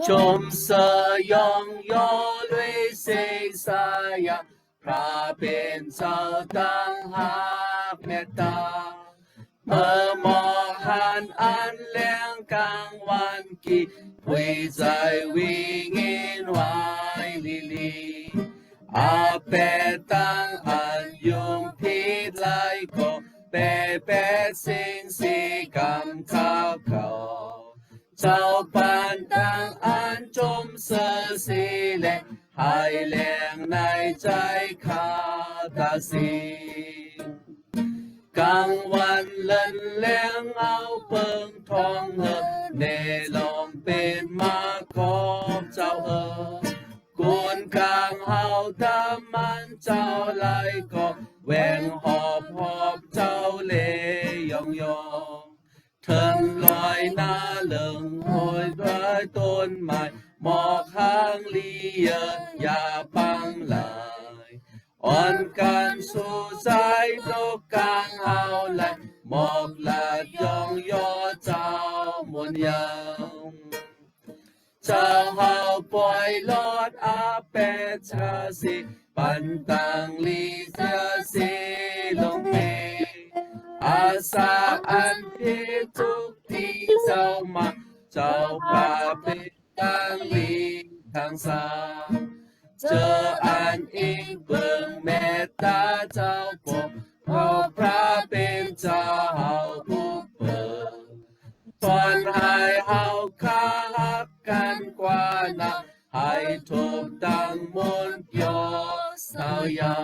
ชมเสยองยอด้วยเสกสายาพระเป็นเจ้าตั้งหากเมตตาเมื่อมองหันอันแรงกลางวันกีวิจัยวิงินไว้ลิลีอาเปตังอันยุงพิษไลก็เปเปสิงสีกำข้าวเขาเจ้าปันตังอันจมเสือสีเล็กให้แรงในใจข้าตาสีกลางวันเล่นแรงเอาเปิงทองเฮเนลองเป็นมาขอบเจ้ากุนกลางเฮาตามันเจ้าไหลก็แหวงหอบเจ้าเลยองเถิงลอยหน้าเหลิงโหยด้วยต้นไม้หมอกข้างลีเยอย่าปังลายอ่อนกันสู่ใจนกกลางเฮาและหมอกละยองยอเจ้ามนยังเจ้าเฮาปล่อยลอดอาเปชาสิปันตังลีเจสิลงเมอาสาอันที่ทุกที่เจ้ามาเจ้าป่าเป็นตังลีทางสาเจออันอิงเบิ่งเมตตาเจ้าปกเพราะพระเป็นเจ้าเฮาผู้เปิดตอนให้เฮาค้าหักกันกว่านักให้ถูกตั้งมนต์ยอสาวยา